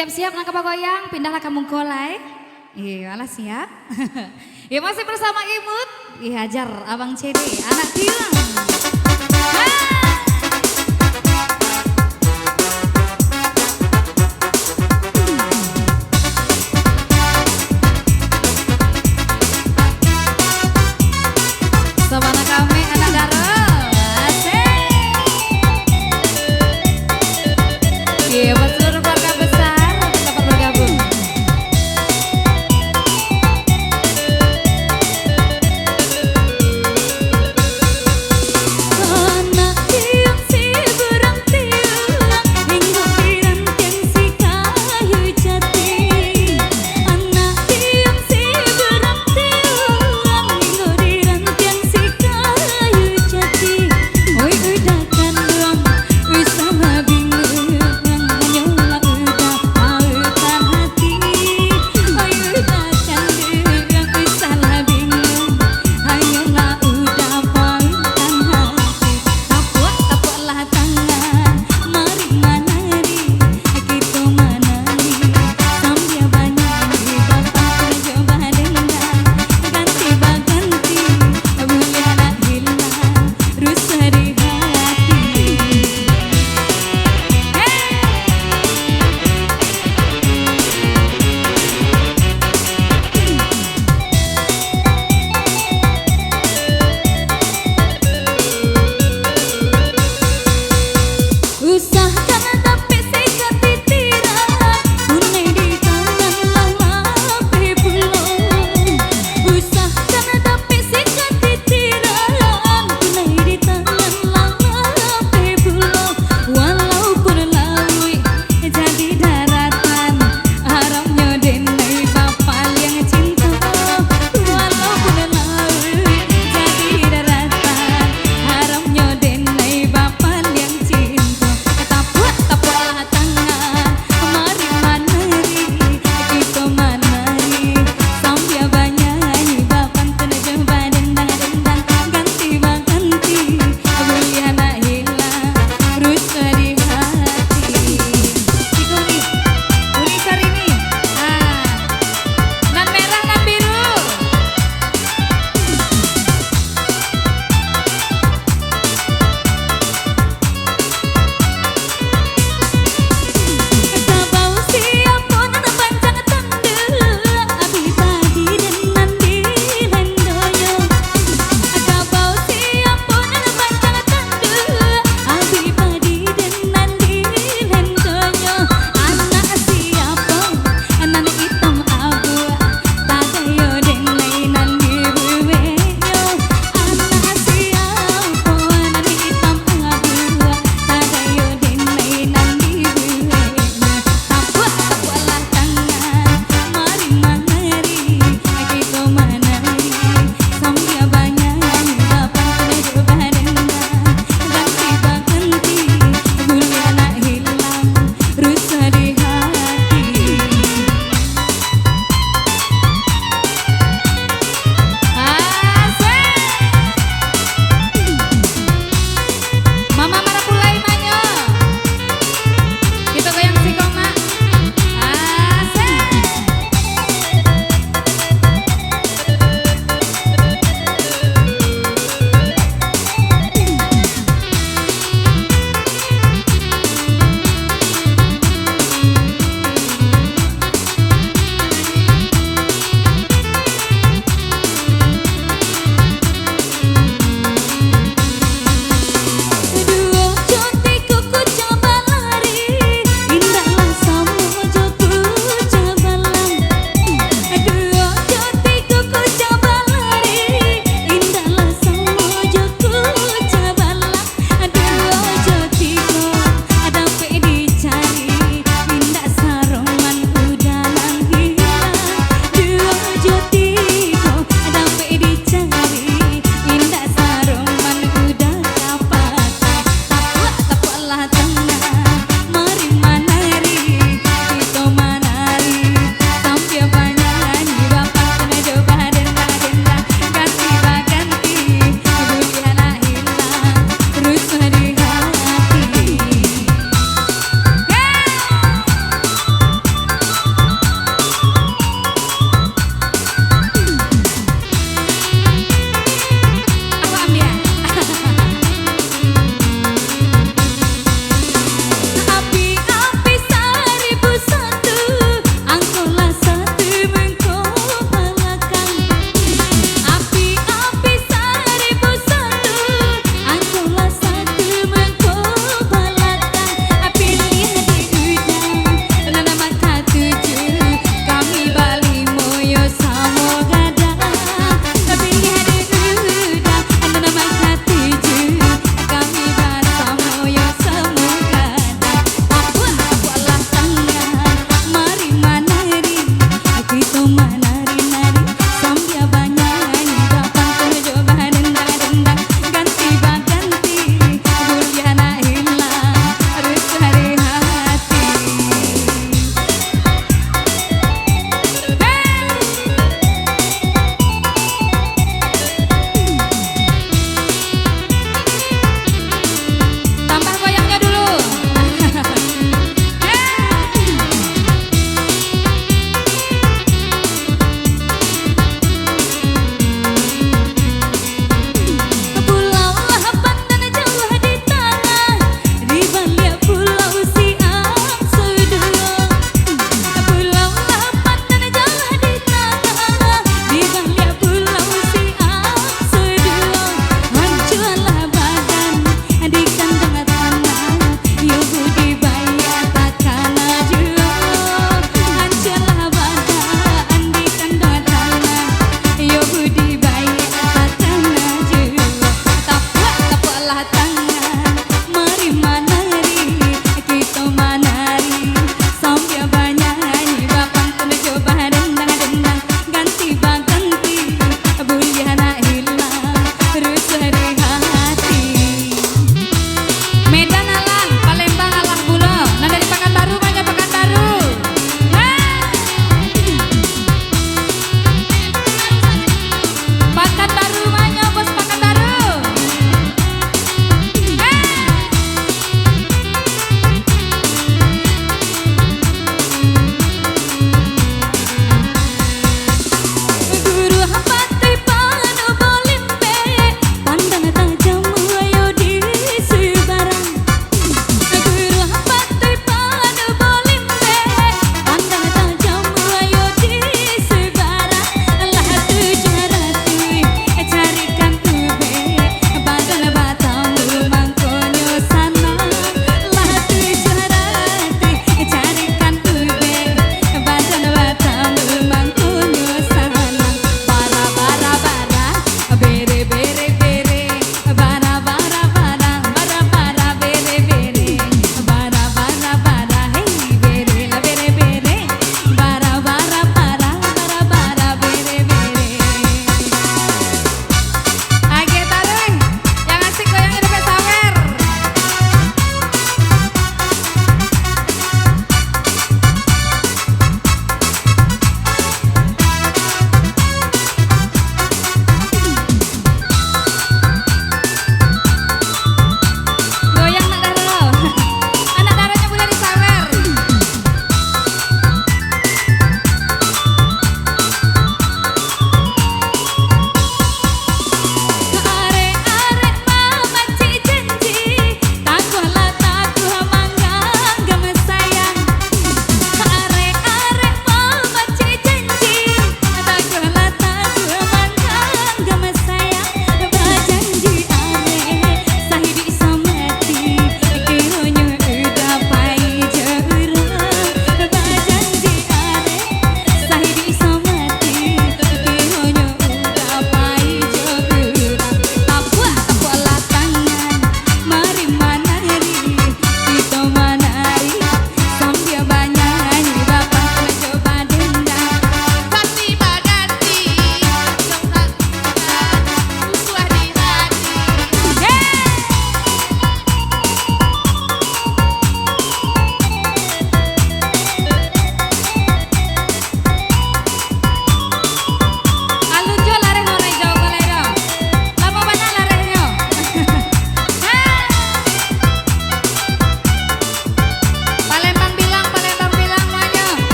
Siap-siap nangkap goyang, pindahlah kamu golai. Iya, alas siap. Ya masih bersama Imut. Hajar Abang CD, anak Tilang. Sama kami anak Darul. Asik. Iya, buat seluruh keluarga besar untuk dapat bergabung.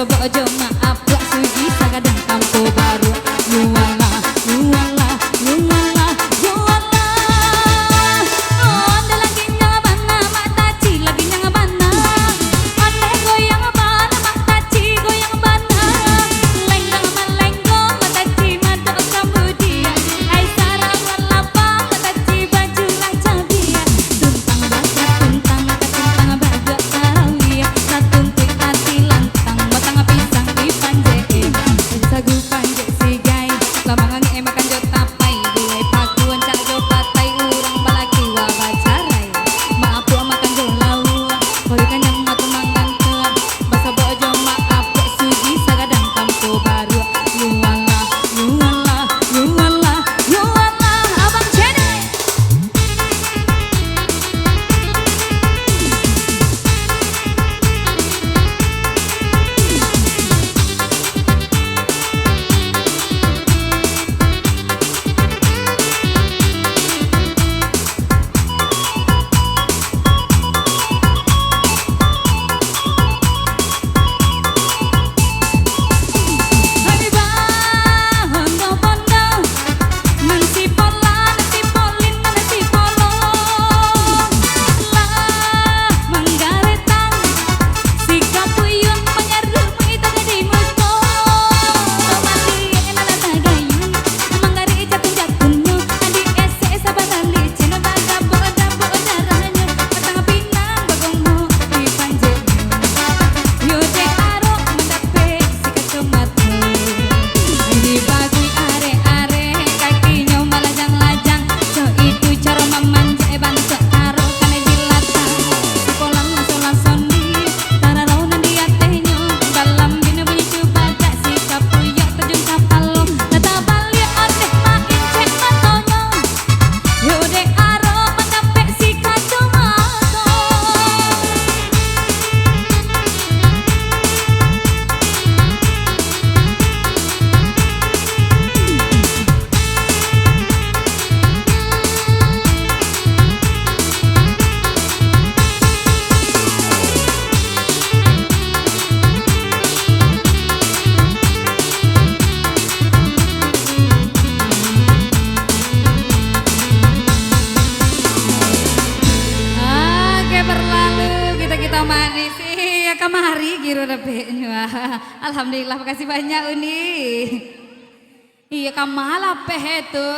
bojo maaf buat sugi sagadang kampo baru yuwala yuwala yuwala yuwala oh anda lagi nyabana mata ci lagi nyabana anda goyang bana mata ci goyang bana lenggang melenggong mata ci mata sambudia ai sarang lelapa mata ci baju raja dia tuntang baca tuntang baga kawia satuntui hati lantang batang pisang di panje sagu panje si gai lamangan makan jo tapai duai pakuan cak jo patai urang balaki wa bacarai maaf wa makan jo lau boli kanyang matu mangan tua basa bojo maaf wa sugi sagadang kampo baru yuwala yuwala yuwala yuwala abang cede. Hai bang, bondo-bondo, nanti pola, nanti polin, nanti polong. Lah, manggaretang, sikap puyun menyerbu itu jadi muto. Tomali enak tagayun, manggari jatun-jatunnya, adi ese sabaran licin, bagabo-gabo darahnya, petang pinang bagongmu di panjangnya. Yode aro mendape sikat tomatmu di bagui are-are kakinya malajang-lajang so itu cara memanja bantu aro kane jilatan sekolah solan sondi tararau nandi atehnya dalam bina bunyi cubaga sikap puyak terjun kapalo tata balik ateh main cek matonyo yode aro mendape sikat tomatmu. Oke berlalu kita manis ya kemari kira repenya. Alhamdulillah makasih banyak Uni. Iya kamal apa itu.